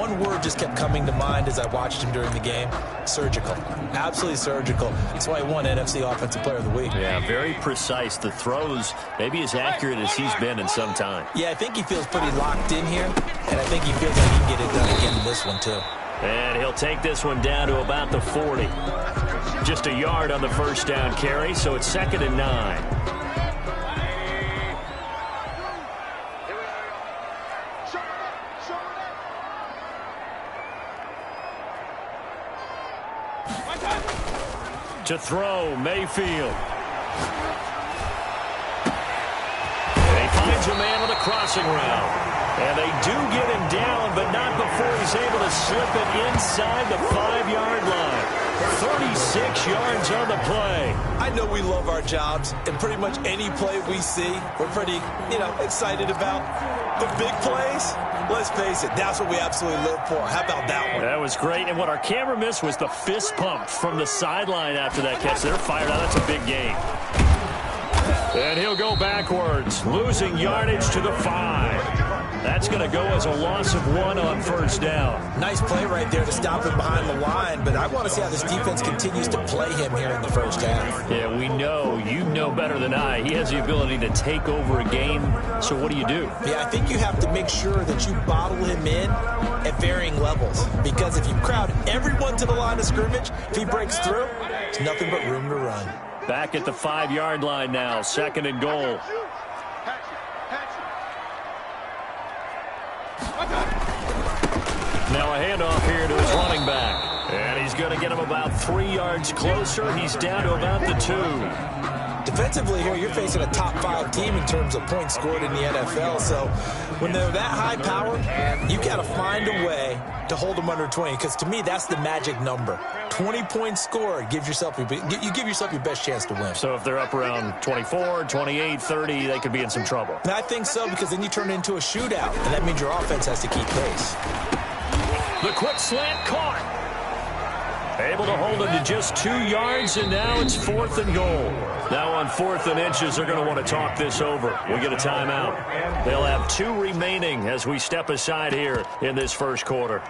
one word just kept coming to mind as I watched him during the game: surgical. Absolutely surgical. That's why he won NFC Offensive Player of the Week. Yeah, very precise. The throws maybe as accurate as he's been in some time. Yeah, I think he feels pretty locked in here, and I think he feels like he can get it done again in this one too. And he'll take this one down to about the 40. Just a yard on the first down carry, so it's 2nd and 9. To throw, Mayfield. And he finds a man on a crossing route. And they do get him down, but not before he's able to slip it inside the 5-yard line. 36 yards on the play. I know we love our jobs, and pretty much any play we see, we're pretty, excited about. The big plays, let's face it, that's what we absolutely live for. How about that one? That was great, and what our camera missed was the fist pump from the sideline after that catch. They're fired out. That's a big game. And he'll go backwards, losing yardage to the 5. That's going to go as a loss of 1 on first down. Nice play right there to stop him behind the line, but I want to see how this defense continues to play him here in the first half. Yeah, we know. You know better than I. He has the ability to take over a game, so what do you do? Yeah, I think you have to make sure that you bottle him in at varying levels, because if you crowd everyone to the line of scrimmage, if he breaks through, there's nothing but room to run. Back at the 5-yard line now, 2nd and goal. Now a handoff here to his running back. And he's going to get him about 3 yards closer. He's down to about the 2. Defensively here, you're facing a top 5 team in terms of points scored in the NFL. So when they're that high powered, you got to find a way to hold them under 20. Because to me, that's the magic number. 20 points scored gives yourself you give yourself your best chance to win. So if they're up around 24, 28, 30, they could be in some trouble. And I think so, because then you turn it into a shootout, and that means your offense has to keep pace. The quick slant caught. Able to hold him to just 2 yards, and now it's 4th and goal. Now on 4th and inches, they're going to want to talk this over. We get a timeout. They'll have 2 remaining as we step aside here in this first quarter.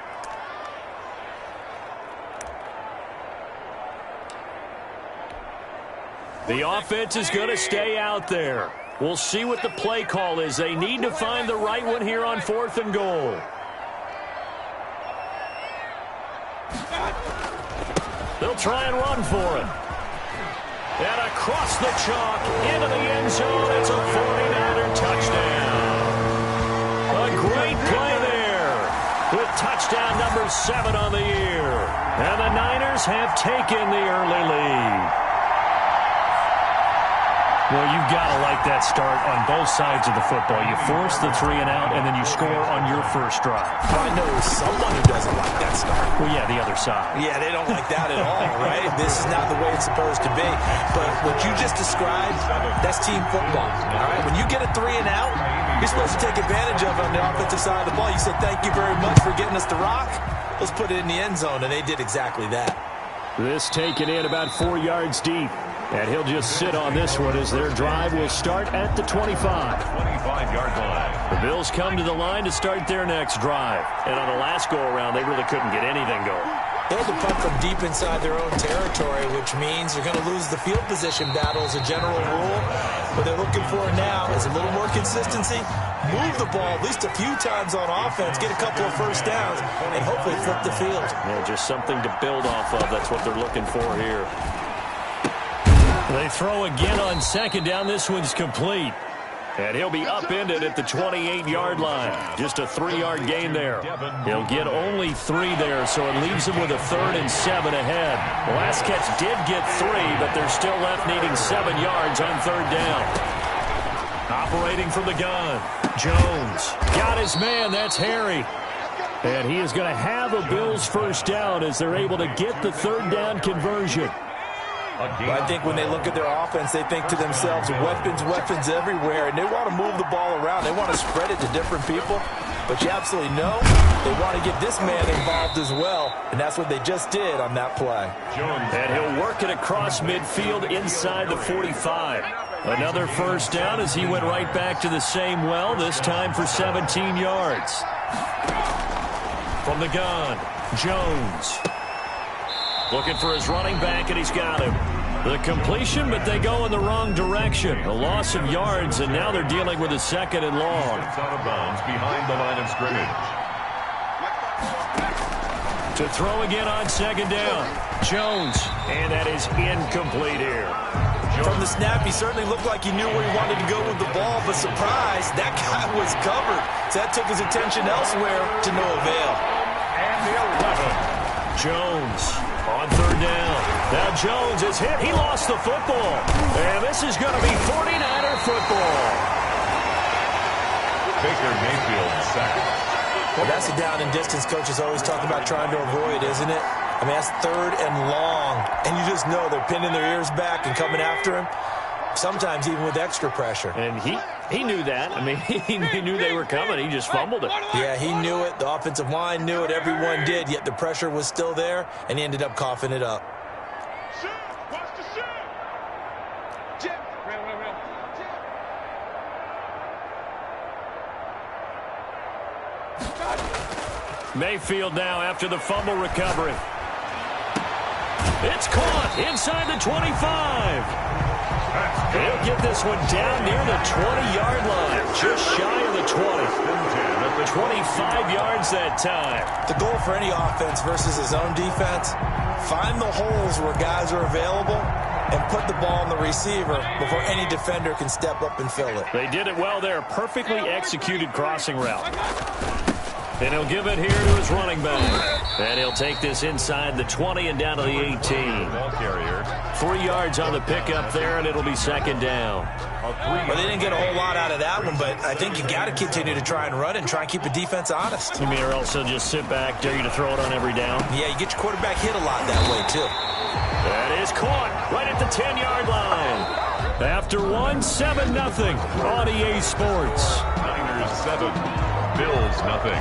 The offense is going to stay out there. We'll see what the play call is. They need to find the right one here on 4th and goal. They'll try and run for it. And across the chalk, into the end zone. It's a 49er touchdown. A great play there with touchdown number 7 on the year. And the Niners have taken the early lead. Well, you've got to like that start on both sides of the football. You force the 3 and out, and then you score on your first drive. I know someone who doesn't like that start. Well, yeah, the other side. Yeah, they don't like that at all, right? This is not the way it's supposed to be. But what you just described, that's team football, all right? When you get a 3 and out, you're supposed to take advantage of it on the offensive side of the ball. You said, thank you very much for getting us the rock. Let's put it in the end zone, and they did exactly that. This taken in about 4 yards deep. And he'll just sit on this one as their drive will start at the 25-yard line. The Bills come to the line to start their next drive. And on the last go-around, they really couldn't get anything going. They had to punt from deep inside their own territory, which means they're going to lose the field position battle as a general rule. What they're looking for now is a little more consistency, move the ball at least a few times on offense, get a couple of first downs, and hopefully flip the field. Yeah, just something to build off of. That's what they're looking for here. They throw again on 2nd down. This one's complete. And he'll be upended at the 28-yard line. Just a 3-yard gain there. He'll get only 3 there, so it leaves him with a 3rd and 7 ahead. The last catch did get 3, but they're still left needing 7 yards on 3rd down. Operating from the gun, Jones got his man. That's Harry. And he is going to have a Bills first down as they're able to get the 3rd down conversion. Well, I think when they look at their offense, they think to themselves, weapons everywhere, and they want to move the ball around. They want to spread it to different people, but you absolutely know they want to get this man involved as well, and that's what they just did on that play. And he'll work it across midfield inside the 45. Another first down as he went right back to the same well, this time for 17 yards. From the gun, Jones. Looking for his running back, and he's got him. The completion, but they go in the wrong direction. A loss of yards, and now they're dealing with a 2nd and long. It's out of bounds behind the line of scrimmage. To throw again on 2nd down. Jones, and that is incomplete here. From the snap, he certainly looked like he knew where he wanted to go with the ball, but surprise, that guy was covered. So that took his attention elsewhere to no avail. And the 11. Jones on 3rd down. Now Jones is hit. He lost the football. And this is going to be 49er football. Baker Mayfield sacked. Well, that's a down and distance coaches always talk about trying to avoid, isn't it? I mean, that's 3rd and long. And you just know they're pinning their ears back and coming after him, sometimes even with extra pressure. And he knew that. I mean, he knew they were coming. He just fumbled it. Yeah, he knew it. The offensive line knew it. Everyone did, yet the pressure was still there, and he ended up coughing it up. Mayfield now after the fumble recovery. It's caught inside the 25. He'll get this one down near the 20-yard line, just shy of the 20. 25 yards that time. The goal for any offense versus his own defense, find the holes where guys are available and put the ball on the receiver before any defender can step up and fill it. They did it well there. Perfectly executed crossing route. And he'll give it here to his running back. And he'll take this inside the 20 and down to the 18. Ball carrier. 3 yards on the pickup there, and it'll be 2nd down. Well, they didn't get a whole lot out of that one, but I think you got to continue to try and run and try and keep the defense honest. You mean, or else he'll just sit back, dare you to throw it on every down? Yeah, you get your quarterback hit a lot that way, too. That is caught right at the 10-yard line. After one, 7-0 on EA Sports. Niners 7, Bills nothing.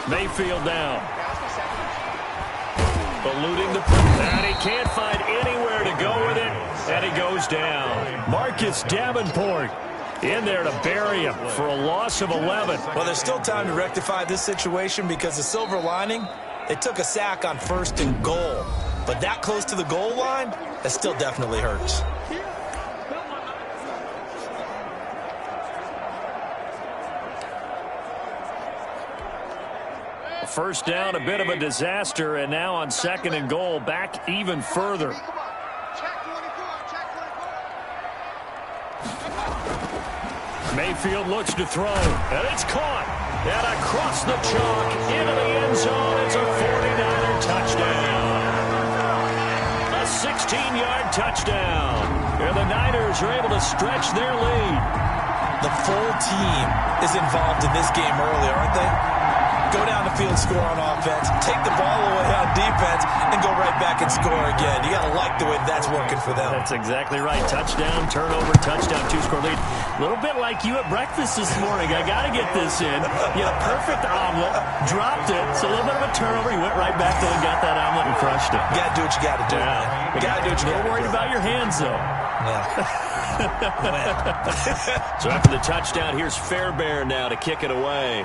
Mayfield down. Eluding the pressure. And he can't find anywhere to go with it. And he goes down. Marcus Davenport in there to bury him for a loss of 11. Well, there's still time to rectify this situation because the silver lining, they took a sack on 1st and goal. But that close to the goal line, that still definitely hurts. First down, a bit of a disaster, and now on 2nd and goal, back even further. Mayfield looks to throw, and it's caught. And across the chalk, into the end zone, it's a 49er touchdown. A 16-yard touchdown. And the Niners are able to stretch their lead. The full team is involved in this game early, aren't they? Go down the field, score on offense, take the ball away on defense, and go right back and score again. You got to like the way that's working for them. That's exactly right. Touchdown, turnover, touchdown, 2-score lead. A little bit like you at breakfast this morning. I got to get this in. You had a perfect omelet, dropped it. So a little bit of a turnover. You went right back there and got that omelet and crushed it. You got to do what you got to do. Yeah. You got to do what you got to do. A little worried about your hands, though. Yeah. So after the touchdown, here's Fairbairn now to kick it away.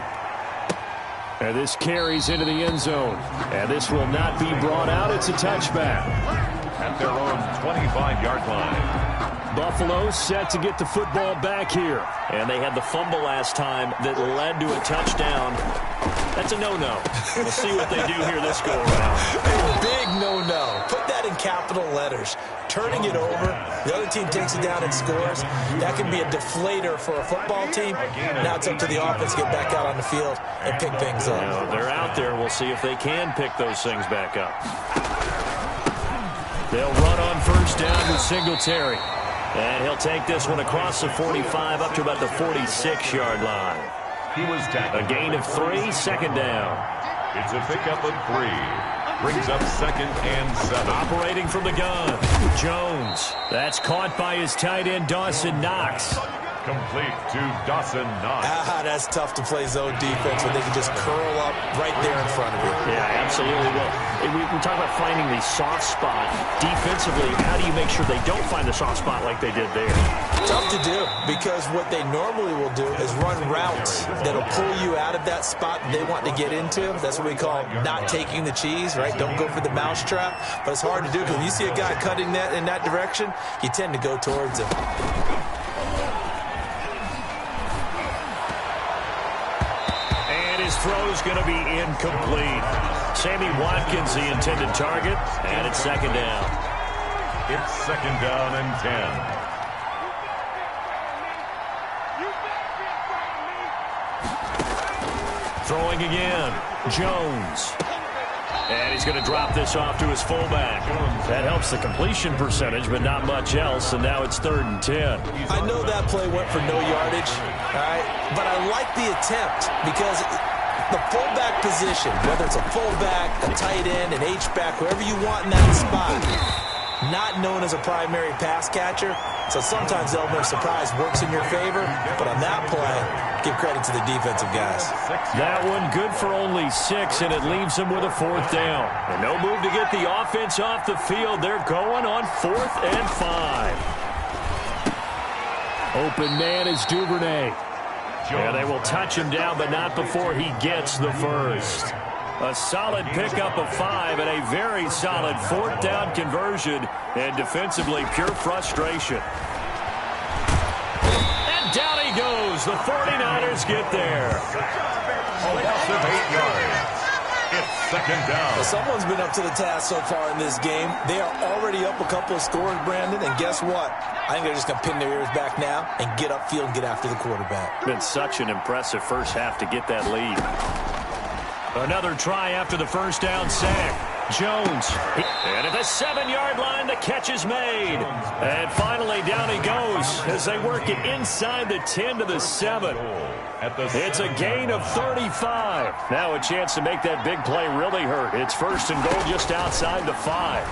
And this carries into the end zone. And this will not be brought out. It's a touchback. At their own 25-yard line. Buffalo set to get the football back here. And they had the fumble last time that led to a touchdown. That's a no-no. We'll see what they do here this go-around. A big no-no. Put that in capital letters. Turning it over, the other team takes it down and scores. That can be a deflator for a football team. Now it's up to the offense to get back out on the field and pick things up. Now, they're out there. We'll see if they can pick those things back up. They'll run on 1st down with Singletary. And he'll take this one across the 45 up to about the 46-yard line. He was tackled. A gain of 3, 2nd down. It's a pickup of 3. Brings up 2nd and 7. Operating from the gun, Jones. That's caught by his tight end, Dawson Knox. Complete to Dawson Knox. That's tough to play zone defense when they can just curl up right there in front of you. Yeah, absolutely. Well, we talk about finding the soft spot defensively. How do you make sure they don't find the soft spot like they did there? Tough to do, because what they normally will do is run routes that'll pull you out of that spot they want to get into. That's what we call not taking the cheese, right? Don't go for the mousetrap. But it's hard to do, because when you see a guy cutting that in that direction, you tend to go towards him. His throw's going to be incomplete. Sammy Watkins, the intended target, and it's second down. It's second down and 10. Throwing again, Jones. And he's going to drop this off to his fullback. That helps the completion percentage, but not much else, and now it's 3rd and 10. I know that play went for no yardage, all right, but I like the attempt, because the fullback position, whether it's a fullback, a tight end, an H-back, whoever you want in that spot, not known as a primary pass catcher. So sometimes the element of surprise works in your favor, but on that play, give credit to the defensive guys. That one good for only 6, and it leaves them with a 4th down. And no move to get the offense off the field. They're going on 4th and 5. Open man is Duvernay. Yeah, they will touch him down, but not before he gets the first. A solid pickup of 5 and a very solid 4th down conversion, and defensively pure frustration. And down he goes. The 49ers get there. A loss of 8 yards. It's second down. Well, someone's been up to the task so far in this game. They are already up a couple of scores, Brandon, and guess what? I think they're just going to pin their ears back now and get upfield and get after the quarterback. Been such an impressive first half to get that lead. Another try after the first down sack. Jones. And at the 7-yard line, the catch is made. And finally, down he goes as they work it inside the 10 to the 7. It's a gain of 35. Now a chance to make that big play really hurt. It's 1st and goal just outside the 5.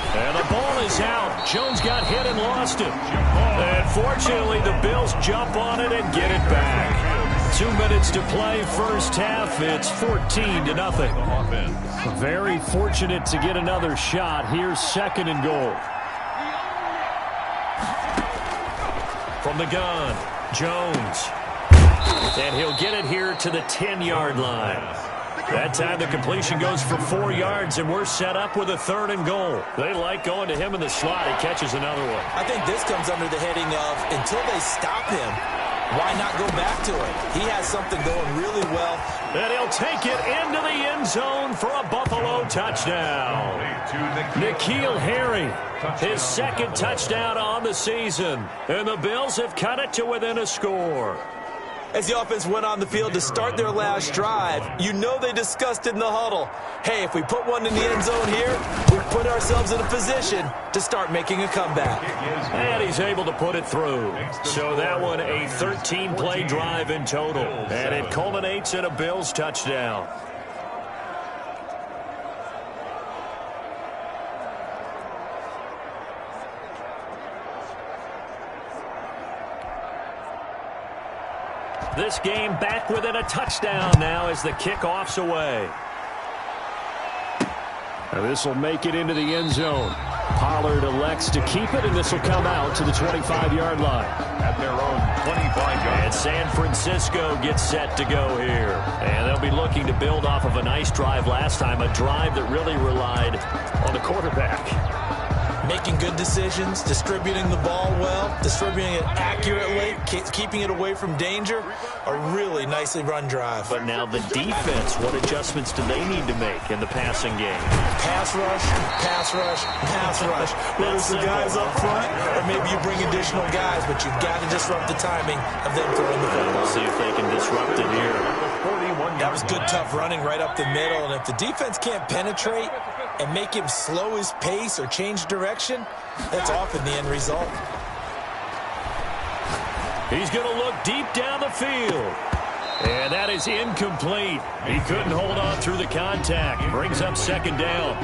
And the ball is out. Jones got hit and lost it. And fortunately, the Bills jump on it and get it back. 2 minutes to play first half. It's 14-0. Very fortunate to get another shot. Here's 2nd and goal. From the gun, Jones. And he'll get it here to the 10-yard line. That time the completion goes for 4 yards, and we're set up with a 3rd and goal. They like going to him in the slot. He catches another one. I think this comes under the heading of, until they stop him, why not go back to it? He has something going really well. And he'll take it into the end zone for a Buffalo touchdown. N'Keal Harry, his 2nd touchdown on the season. And the Bills have cut it to within a score. As the offense went on the field to start their last drive, you know they discussed in the huddle, hey, if we put one in the end zone here, we put ourselves in a position to start making a comeback. And he's able to put it through. So that one a 13-play drive in total. And it culminates in a Bills touchdown. This game back within a touchdown now as the kickoff's away. Now this will make it into the end zone. Pollard elects to keep it, and this will come out to the 25-yard line. At their own 25-yard. And San Francisco gets set to go here. And they'll be looking to build off of a nice drive last time, a drive that really relied on the quarterback. Making good decisions, distributing the ball well, distributing it accurately, keeping it away from danger. A really nicely run drive. But now the defense, what adjustments do they need to make in the passing game? Pass rush, pass rush, pass rush. Whether it's the guys up front or maybe you bring additional guys, but you've got to disrupt the timing of them throwing the football. We'll see if they can disrupt it here. That was good, tough running right up the middle, and if the defense can't penetrate and make him slow his pace or change direction, that's often the end result. He's going to look deep down the field. And that is incomplete. He couldn't hold on through the contact. Brings up second down.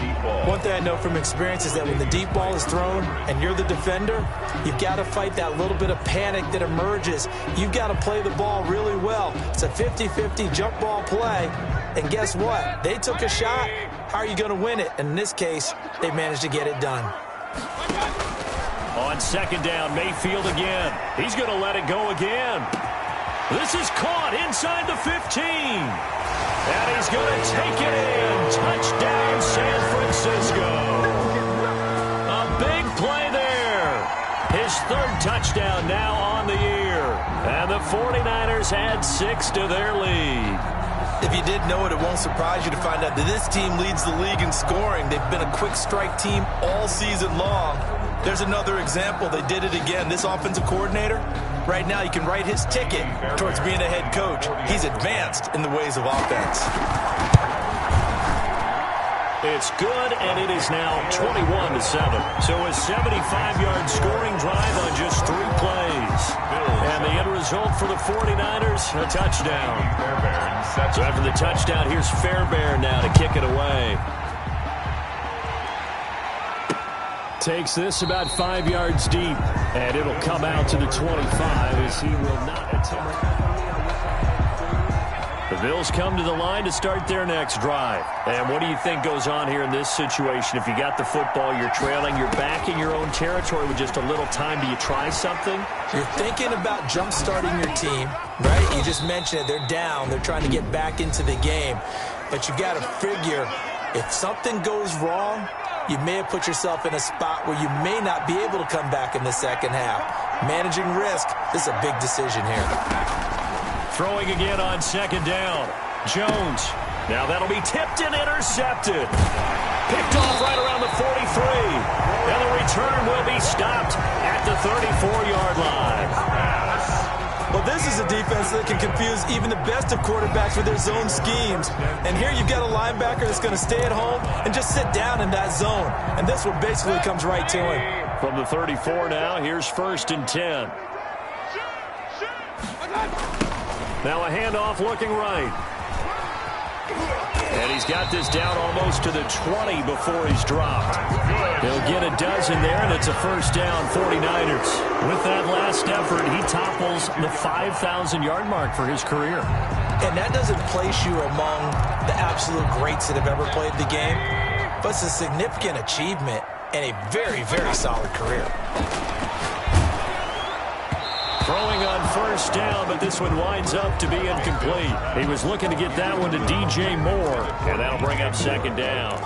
One thing I know from experience is that when the deep ball is thrown and you're the defender, you've got to fight that little bit of panic that emerges. You've got to play the ball really well. It's a 50-50 jump ball play. And guess what? They took a shot. How are you going to win it? And in this case, they managed to get it done. On second down, Mayfield again. He's going to let it go again. This is caught inside the 15. And he's going to take it in. Touchdown, San Francisco. A big play there. His third touchdown now on the year. And the 49ers add 6 to their lead. If you didn't know it, it won't surprise you to find out that this team leads the league in scoring. They've been a quick strike team all season long. There's another example. They did it again. This offensive coordinator, right now, you can write his ticket towards being a head coach. He's advanced in the ways of offense. It's good, and it is now 21-7. So a 75-yard scoring drive on just 3 plays. And the end result for the 49ers, a touchdown. So after the touchdown, here's Fairbairn now to kick it away. Takes this about 5 yards deep, and it'll come out to the 25 as he will not attempt. The Bills come to the line to start their next drive. And what do you think goes on here in this situation? If you got the football, you're trailing, you're back in your own territory with just a little time. Do you try something? You're thinking about jump-starting your team, right? You just mentioned it. They're down. They're trying to get back into the game. But you got to figure, if something goes wrong, you may have put yourself in a spot where you may not be able to come back in the second half. Managing risk, this is a big decision here. Throwing again on second down. Jones. Now that'll be tipped and intercepted. Picked off right around the 43. And the return will be stopped at the 34-yard line. Well, this is a defense that can confuse even the best of quarterbacks with their zone schemes. And here you've got a linebacker that's going to stay at home and just sit down in that zone. And this one basically comes right to him. From the 34 now, here's 1st and 10. Now a handoff looking right. And he's got this down almost to the 20 before he's dropped. He'll get a dozen there, and it's a first down, 49ers. With that last effort, he topples the 5,000-yard mark for his career. And that doesn't place you among the absolute greats that have ever played the game, but it's a significant achievement and a very, very solid career. Throwing on first down, but this one winds up to be incomplete. He was looking to get that one to DJ Moore, and that'll bring up second down.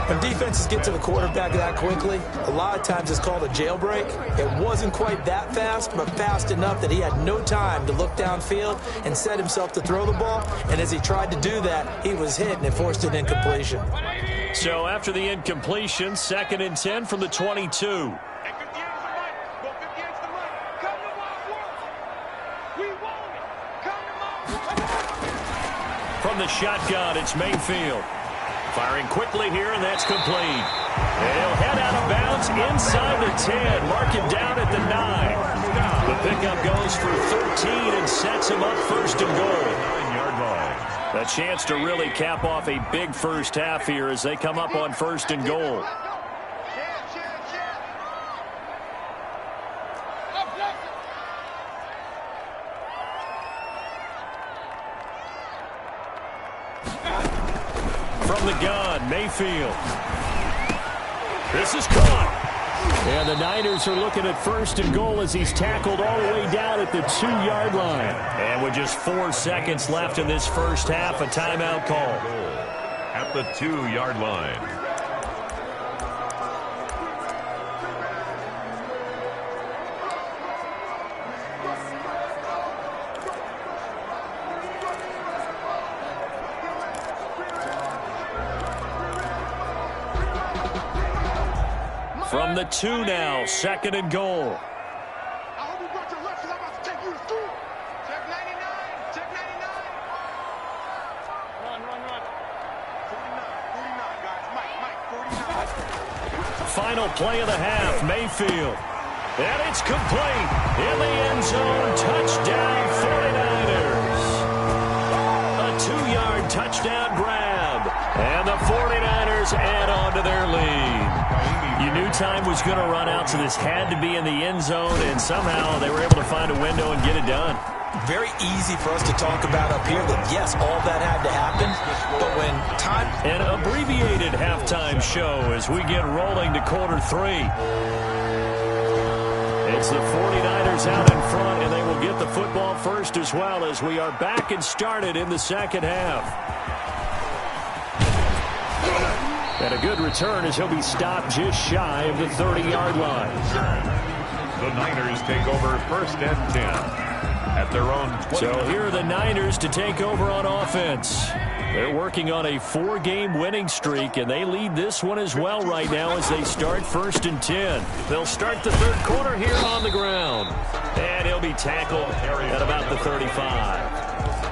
When defenses get to the quarterback that quickly, a lot of times it's called a jailbreak. It wasn't quite that fast, but fast enough that he had no time to look downfield and set himself to throw the ball. And as he tried to do that, he was hit, and it forced an incompletion. So after the incompletion, 2nd and 10 from the 22. From the shotgun, it's Mayfield. Firing quickly here, and that's complete. And he'll head out of bounds inside the 10. Mark him down at the 9. The pickup goes for 13 and sets him up 1st and goal. 9-yard line. A chance to really cap off a big first half here as they come up on 1st and goal. From the gun, Mayfield. This is caught. And the Niners are looking at 1st and goal as he's tackled all the way down at the 2-yard line. And with just 4 seconds left in this first half, a timeout call. At the 2-yard line. From the 2 now, 2nd and goal. I hope you brought your lunch because I'm about to take you to school. Check 99. Check 99. Run. 49, guys. Mike, 49. Final play of the half, Mayfield. And it's complete. In the end zone, touchdown 49ers. touchdown grab. And the 49ers add on to their lead. You knew time was going to run out, so this had to be in the end zone, and somehow they were able to find a window and get it done. Very easy for us to talk about up here that, yes, all that had to happen, but when time... An abbreviated halftime show as we get rolling to quarter 3. It's the 49ers out in front, and they will get the football first as well as we are back and started in the second half. And a good return as he'll be stopped just shy of the 30-yard line. The Niners take over first and 10 at their own 20. So here are the Niners to take over on offense. They're working on a 4-game winning streak, and they lead this one as well right now as they start first and 10. They'll start the third quarter here on the ground. And he'll be tackled at about the 35.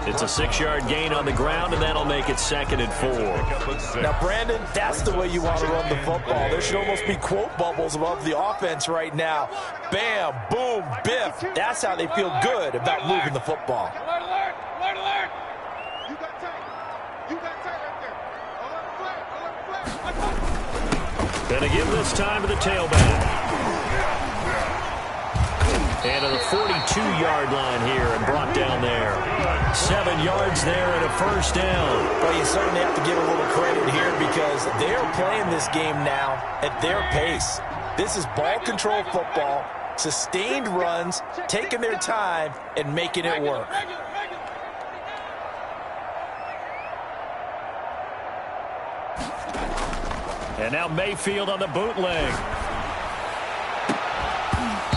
It's a 6-yard gain on the ground, and that'll make it second and 4. Now, Brandon, that's the way you want to run the football. There should almost be quote bubbles above the offense right now. Bam, boom, biff. That's how they feel good about moving the football. Alert, alert, alert, alert. You got tight. You got tight right there. Alert, flag. Gonna give this time to the tailback. And to the 42-yard line here and brought down there. 7 yards there and a first down. Well, you certainly have to give a little credit here because they're playing this game now at their pace. This is ball control football, sustained runs, taking their time and making it work. And now Mayfield on the bootleg.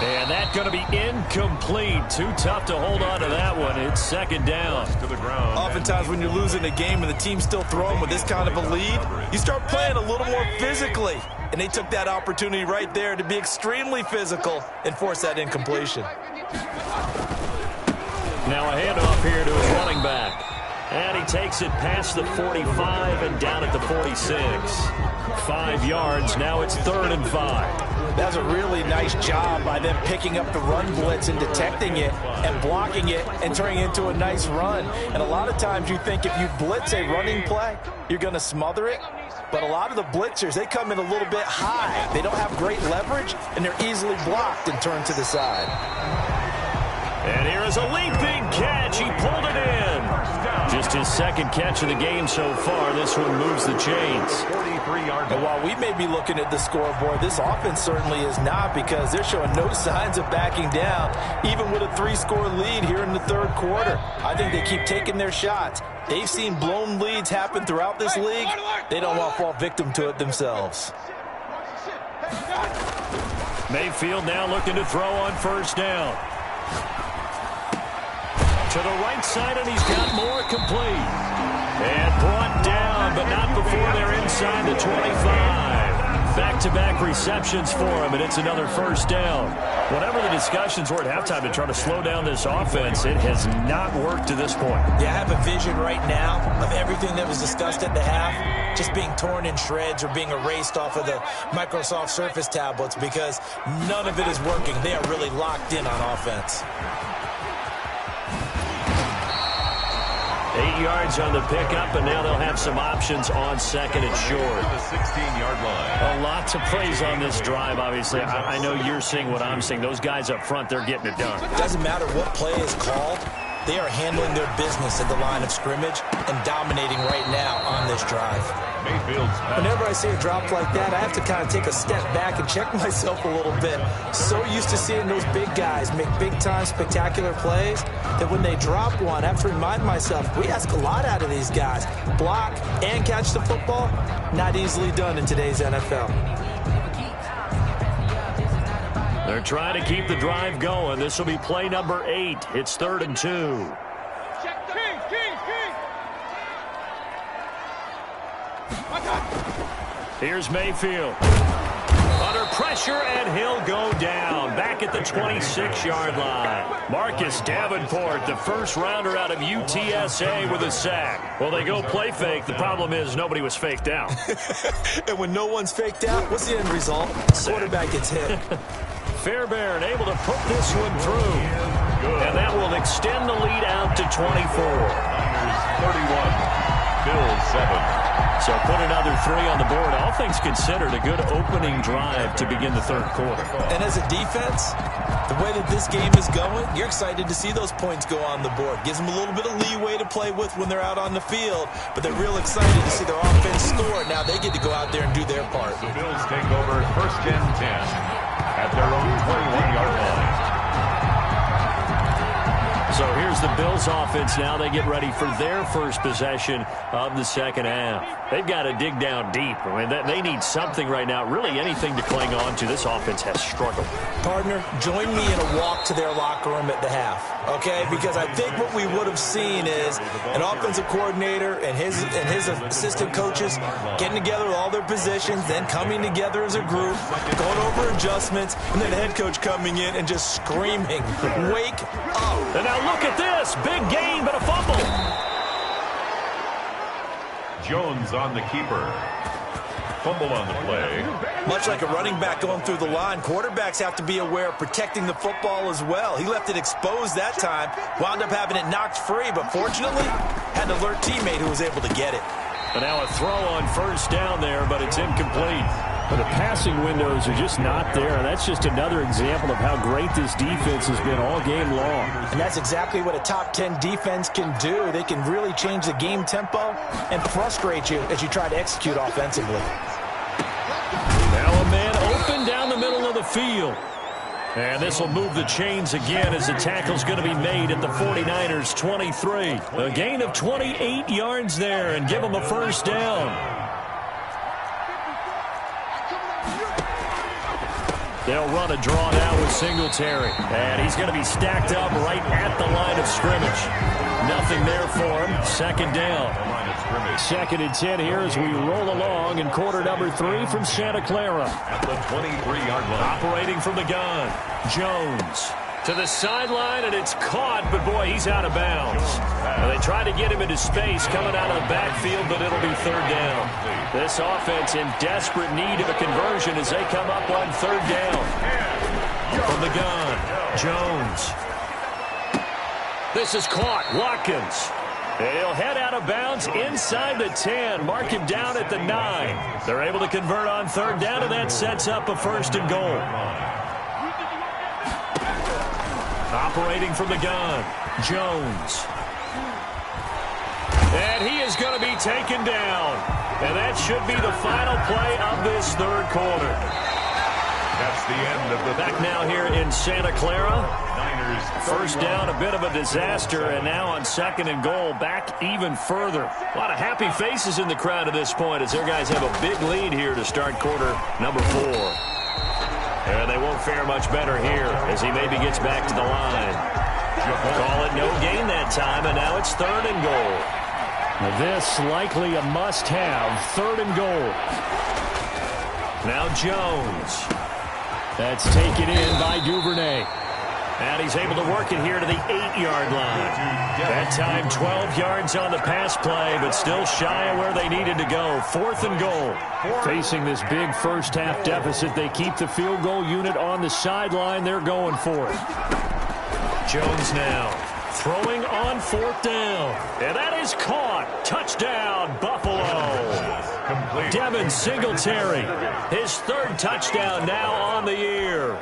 And that's going to be incomplete. Too tough to hold on to that one. It's second down. To the ground. Oftentimes when you're losing a game and the team's still throwing with this kind of a lead, you start playing a little more physically. And they took that opportunity right there to be extremely physical and force that incompletion. Now a handoff here to his running back. And he takes it past the 45 and down at the 46. 5 yards. Now it's 3rd and 5. That's a really nice job by them picking up the run blitz and detecting it and blocking it and turning it into a nice run. And a lot of times you think if you blitz a running play, you're going to smother it. But a lot of the blitzers, they come in a little bit high. They don't have great leverage, and they're easily blocked and turned to the side. And here is a leaping catch. He pulled it in. Just his second catch of the game so far. This one moves the chains. 43-yard. And while we may be looking at the scoreboard, this offense certainly is not because they're showing no signs of backing down, even with a 3-score lead here in the third quarter. I think they keep taking their shots. They've seen blown leads happen throughout this league. They don't want to fall victim to it themselves. Mayfield now looking to throw on first down. To the right side, and he's got more complete. And brought down, but not before they're inside the 25. Back-to-back receptions for him, and it's another first down. Whatever the discussions were at halftime to try to slow down this offense, it has not worked to this point. Yeah, I have a vision right now of everything that was discussed at the half just being torn in shreds or being erased off of the Microsoft Surface tablets because none of it is working. They are really locked in on offense. 8 yards on the pickup, and now they'll have some options on second and short. The 16-yard line. A lot to praise on this drive, obviously. I know you're seeing what I'm seeing. Those guys up front, they're getting it done. Doesn't matter what play is called. They are handling their business at the line of scrimmage and dominating right now on this drive. Whenever I see a drop like that, I have to kind of take a step back and check myself a little bit. So used to seeing those big guys make big-time spectacular plays that when they drop one, I have to remind myself, we ask a lot out of these guys. Block and catch the football, not easily done in today's NFL. They're trying to keep the drive going. This will be play number 8. It's 3rd and 2. Here's Mayfield. Under pressure, and he'll go down. Back at the 26-yard line. Marcus Davenport, the first rounder out of UTSA with a sack. Well, they go play fake. The problem is nobody was faked out. And when no one's faked out, what's the end result? Quarterback gets hit. Fairbairn able to put this one through. And that will extend the lead out to 24. 31. Bills 7. So put another 3 on the board. All things considered, a good opening drive to begin the third quarter. And as a defense, the way that this game is going, you're excited to see those points go on the board. Gives them a little bit of leeway to play with when they're out on the field, but they're real excited to see their offense score. Now they get to go out there and do their part. The Bills take over first and 10 at their own 21-yard line. So here's the Bills offense now. They get ready for their first possession of the second half. They've got to dig down deep. I mean, they need something right now, really anything to cling on to. This offense has struggled. Partner, join me in a walk to their locker room at the half, okay? Because I think what we would have seen is an offensive coordinator and his assistant coaches getting together with all their positions, then coming together as a group, going over adjustments, and then the head coach coming in and just screaming, wake up. And now look at this. Big gain, but a fumble. Jones on the keeper. Fumble on the play. Much like a running back going through the line, quarterbacks have to be aware of protecting the football as well. He left it exposed that time, wound up having it knocked free, but fortunately had an alert teammate who was able to get it. And now a throw on first down there, but it's incomplete. But the passing windows are just not there. That's just another example of how great this defense has been all game long. And that's exactly what a top 10 defense can do. They can really change the game tempo and frustrate you as you try to execute offensively. Now a man open down the middle of the field. And this will move the chains again as the tackle's going to be made at the 49ers 23. A gain of 28 yards there and give them a first down. They'll run a draw now with Singletary. And he's going to be stacked up right at the line of scrimmage. Nothing there for him. Second down. Second and 10 here as we roll along in quarter number 3 from Santa Clara. At the 23-yard line. Operating from the gun. Jones to the sideline, and it's caught, but boy, he's out of bounds. Now, they try to get him into space coming out of the backfield, but it'll be third down. This offense in desperate need of a conversion as they come up on third down. From the gun, Jones. This is caught. Watkins. And he'll head out of bounds inside the 10. Mark him down at the 9. They're able to convert on third down, and that sets up a first and goal. Operating from the gun, Jones. And he is going to be taken down. And that should be the final play of this third quarter. That's the end of the back now here in Santa Clara. Niners. First down, a bit of a disaster, and now on second and goal, back even further. A lot of happy faces in the crowd at this point as their guys have a big lead here to start quarter number 4. And they won't fare much better here as he maybe gets back to the line. Call it no gain that time, and now it's third and goal. Now this likely a must-have, third and goal. Now Jones. That's taken in by Duvernay. And he's able to work it here to the 8-yard line. That time 12 yards on the pass play, but still shy of where they needed to go. Fourth and goal. Facing this big first-half deficit, they keep the field goal unit on the sideline. They're going for it. Jones now throwing on fourth down. And that is caught. Touchdown, Buffalo. Complete. Devin Singletary, his third touchdown now on the year.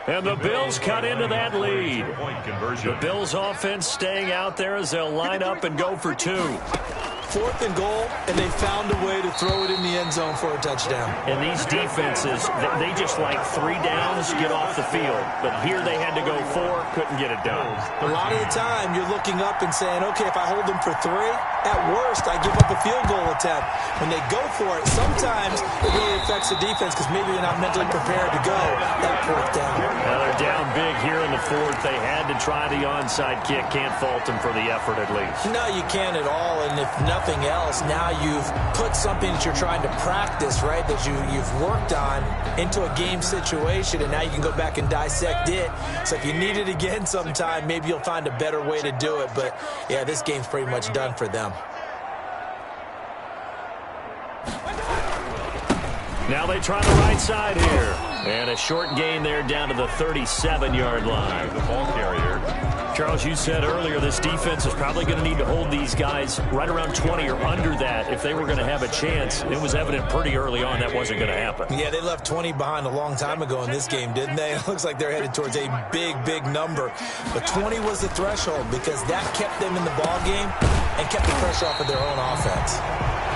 And the Bills cut into that lead. The Bills offense staying out there as they'll line up and go for 2. Fourth and goal, and they found a way to throw it in the end zone for a touchdown. And these defenses, they just like 3 downs, get off the field. But here they had to go 4, couldn't get it done. A lot of the time, you're looking up and saying, okay, if I hold them for 3, at worst, I give up a field goal attempt. When they go for it, sometimes it really affects the defense because maybe they're not mentally prepared to go that 4th down. Now they're down big here in the 4th. They had to try the onside kick. Can't fault them for the effort at least. No, you can't at all. And if nothing else, now you've put something that you're trying to practice, right, that you've worked on into a game situation, and now you can go back and dissect it. So if you need it again sometime, maybe you'll find a better way to do it. But, yeah, this game's pretty much done for them. Now they try the right side here. And a short gain there down to the 37-yard line. The ball carrier. Charles, you said earlier this defense is probably going to need to hold these guys right around 20 or under that if they were going to have a chance. It was evident pretty early on that wasn't going to happen. Yeah, they left 20 behind a long time ago in this game, didn't they? It looks like they're headed towards a big, big number. But 20 was the threshold because that kept them in the ball game and kept the pressure off of their own offense.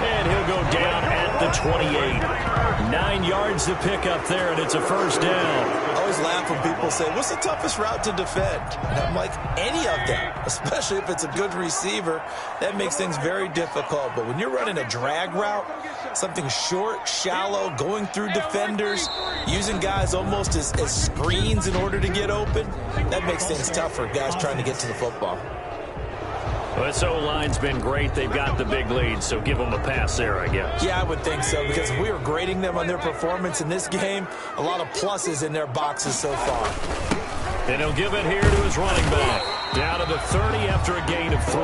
And he'll go down at the 28. 9 yards to pick up there, and it's a first down. I always laugh when people say, what's the toughest route to defend? And I'm like, any of them, especially if it's a good receiver. That makes things very difficult. But when you're running a drag route, something short, shallow, going through defenders, using guys almost as screens in order to get open, that makes things tough for guys trying to get to the football. Well, this O-line's been great. They've got the big lead, so give them a pass there, I guess. Yeah, I would think so, because if we were grading them on their performance in this game, a lot of pluses in their boxes so far. And he'll give it here to his running back. Down to the 30 after a gain of 3.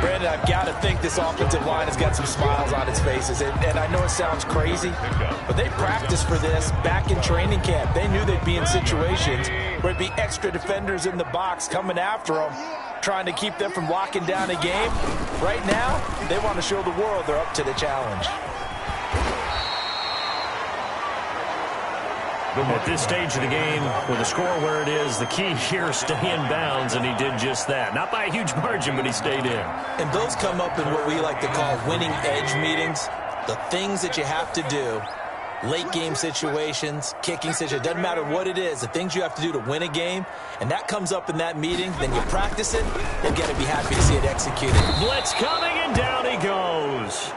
Brandon, I've got to think this offensive line has got some smiles on its faces. And I know it sounds crazy, but they practiced for this back in training camp. They knew they'd be in situations where it'd be extra defenders in the box coming after them, trying to keep them from locking down a game. Right now, they want to show the world they're up to the challenge. At this stage of the game, with the score where it is, the key here is stay in bounds, and he did just that. Not by a huge margin, but he stayed in. And those come up in what we like to call winning edge meetings. The things that you have to do, late game situations, kicking situations, doesn't matter what it is, the things you have to do to win a game, and that comes up in that meeting, then you practice it, you've got to be happy to see it executed. Blitz coming, and down he goes.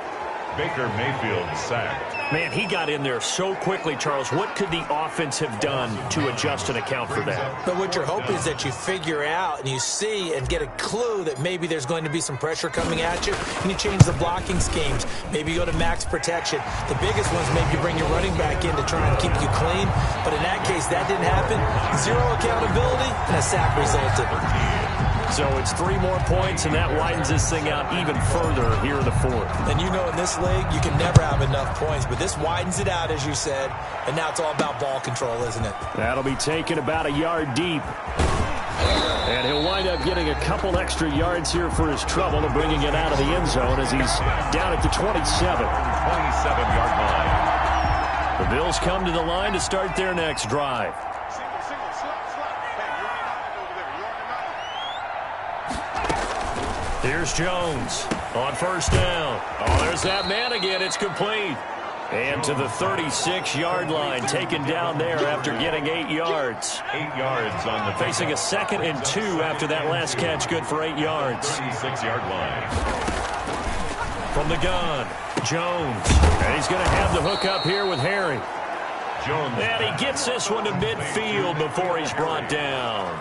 Baker Mayfield sacked. Man, he got in there so quickly, Charles. What could the offense have done to adjust and account for that? But what you're hoping is that you figure out and you see and get a clue that maybe there's going to be some pressure coming at you, and you change the blocking schemes. Maybe you go to max protection. The biggest ones, maybe you bring your running back in to try and keep you clean. But in that case, that didn't happen. 0 accountability, and a sack resulted. So it's 3 more points, and that widens this thing out even further here in the 4th. And you know in this league, you can never have enough points, but this widens it out, as you said, and now it's all about ball control, isn't it? That'll be taken about a yard deep. And he'll wind up getting a couple extra yards here for his trouble and bringing it out of the end zone as he's down at the 27. 27-yard line. The Bills come to the line to start their next drive. Here's Jones on first down. Oh, there's that man again. It's complete. And to the 36-yard line, taken down there after getting 8 yards. 8 yards on the facing a 2nd and 2 after that last catch, good for 8 yards. 36-yard line. From the gun, Jones. And he's going to have the hook up here with Harry. Jones. And he gets this one to midfield before he's brought down.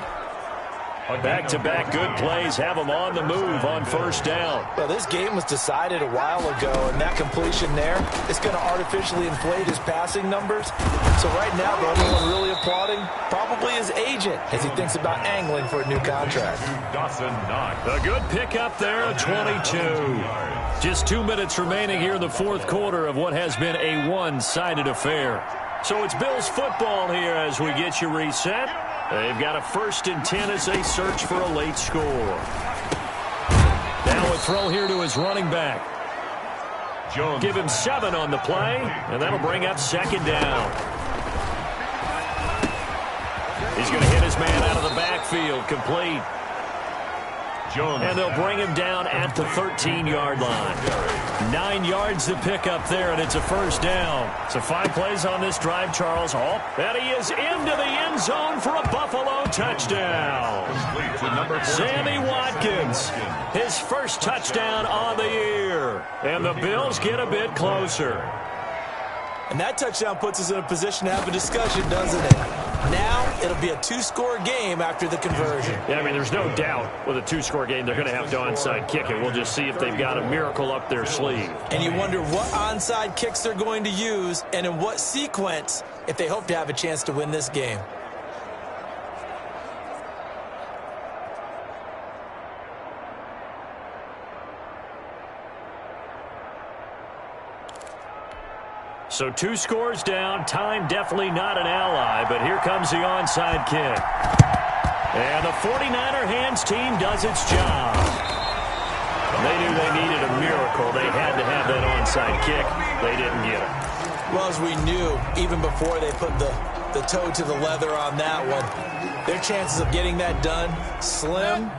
Back-to-back good plays have him on the move on first down. Well, this game was decided a while ago, and that completion there is going to artificially inflate his passing numbers. So right now, the only one really applauding probably his agent as he thinks about angling for a new contract. Dawson Knox. A good pickup there, 22. Just 2 minutes remaining here in the 4th quarter of what has been a one-sided affair. So it's Bills football here as we get you reset. They've got a 1st and 10 as they search for a late score. Now a throw here to his running back. Jones. Give him 7 on the play, and that'll bring up 2nd down. He's going to hit his man out of the backfield, complete. Jones. And they'll bring him down at the 13-yard line. 9 yards to pick up there, and it's a first down. So 5 plays on this drive, Charles. Oh, and he is into the end zone for a Buffalo touchdown. Sammy Watkins, his first touchdown on the year. And the Bills get a bit closer. And that touchdown puts us in a position to have a discussion, doesn't it? Now it'll be a 2-score game after the conversion. Yeah, I mean, there's no doubt with a 2-score game they're going to have to onside kick it. We'll just see if they've got a miracle up their sleeve. And you wonder what onside kicks they're going to use and in what sequence if they hope to have a chance to win this game. So 2 scores down. Time definitely not an ally, but here comes the onside kick. And the 49er hands team does its job. They knew they needed a miracle. They had to have that onside kick. They didn't get it. Well, as we knew, even before they put the toe to the leather on that one, their chances of getting that done, slim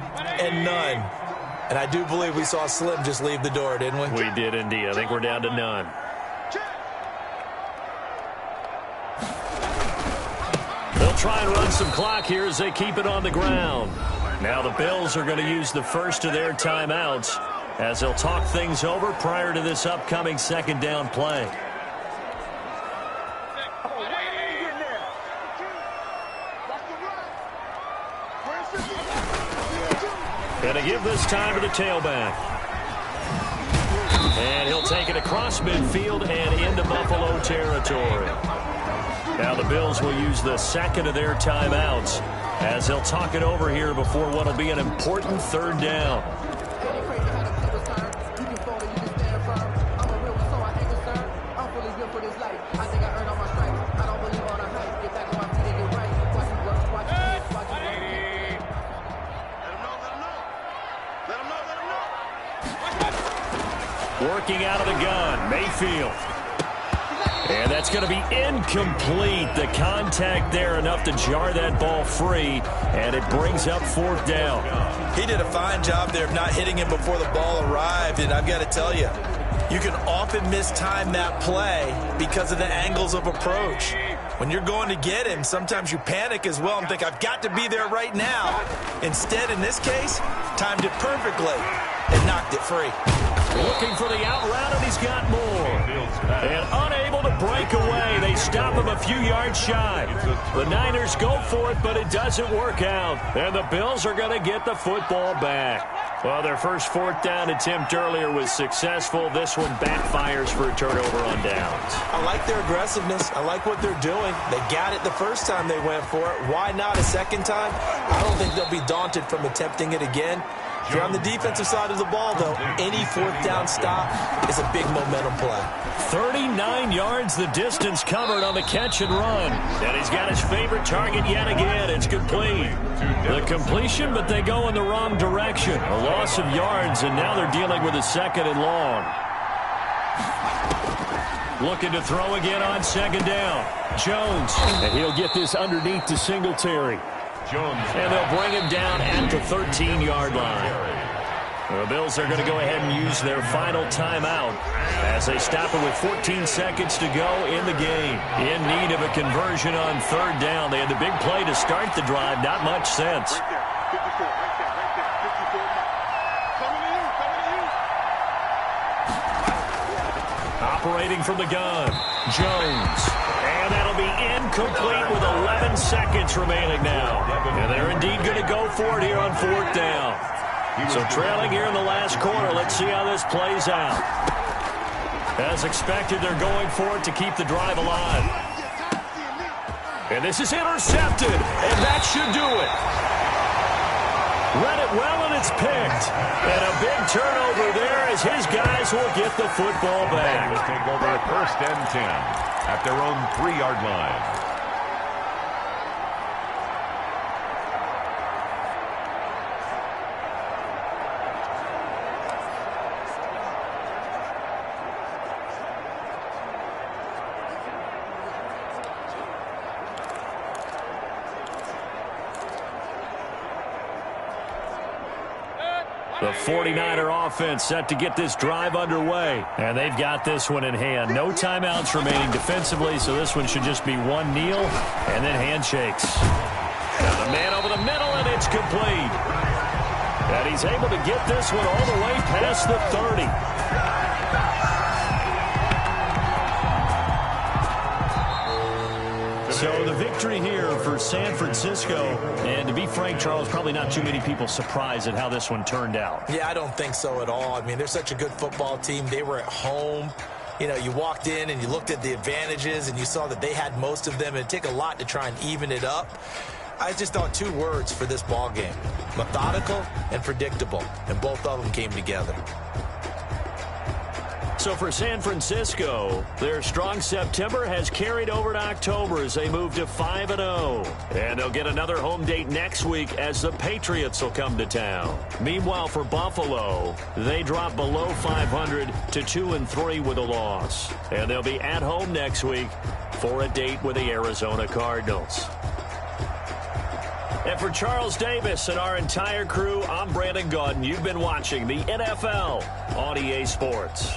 and none. And I do believe we saw Slim just leave the door, didn't we? We did indeed. I think we're down to none. They'll try and run some clock here as they keep it on the ground. Now the Bills are going to use the first of their timeouts as they'll talk things over prior to this upcoming second down play. Going to give this time to the tailback. And he'll take it across midfield and into Buffalo territory. Now the Bills will use the second of their timeouts as they'll talk it over here before what will be an important third down. Working out of the gun, Mayfield. And that's going to be incomplete. The contact there enough to jar that ball free, and it brings up fourth down. He did a fine job there of not hitting him before the ball arrived, and I've got to tell you, you can often mistime that play because of the angles of approach. When you're going to get him, sometimes you panic as well and think, I've got to be there right now. Instead, in this case, timed it perfectly and knocked it free. Looking for the out route, and he's got more. And unable to break away. They stop him a few yards shy. The Niners go for it, but it doesn't work out. And the Bills are going to get the football back. Well, their first fourth down attempt earlier was successful. This one backfires for a turnover on downs. I like their aggressiveness. I like what they're doing. They got it the first time they went for it. Why not a second time? I don't think they'll be daunted from attempting it again. If you're on the defensive side of the ball, though, any fourth down stop is a big momentum play. 39 yards the distance covered on the catch and run. And he's got his favorite target yet again. It's complete. The completion, but they go in the wrong direction. A loss of yards, and now they're dealing with a second and long. Looking to throw again on second down. Jones, and he'll get this underneath to Singletary. And they'll bring him down at the 13-yard line. The Bills are going to go ahead and use their final timeout as they stop it with 14 seconds to go in the game. In need of a conversion on third down. They had the big play to start the drive. Not much sense. Operating from the gun, Jones. And that'll be incomplete with 11 seconds remaining now. And they're indeed going to go for it here on fourth down. So trailing here in the last quarter, let's see how this plays out. As expected, they're going for it to keep the drive alive. And this is intercepted, and that should do it. Read it well, and it's picked. And a big turnover there as his guys will get the football back. Will take over at first and 10 at their own 3-yard line. The 49er offense set to get this drive underway. And they've got this one in hand. No timeouts remaining defensively, so this one should just be one kneel and then handshakes. Now the man over the middle, and it's complete. And he's able to get this one all the way past the 30. So the victory here for San Francisco. And to be frank, Charles, probably not too many people surprised at how this one turned out. Yeah, I don't think so at all. I mean, they're such a good football team. They were at home. You know, you walked in and you looked at the advantages and you saw that they had most of them. It'd take a lot to try and even it up. I just thought two words for this ball game: methodical and predictable. And both of them came together. So for San Francisco, their strong September has carried over to October as they move to 5-0. And they'll get another home date next week as the Patriots will come to town. Meanwhile, for Buffalo, they drop below 500 to 2-3 with a loss. And they'll be at home next week for a date with the Arizona Cardinals. And for Charles Davis and our entire crew, I'm Brandon Gaudin. You've been watching the NFL on EA Sports.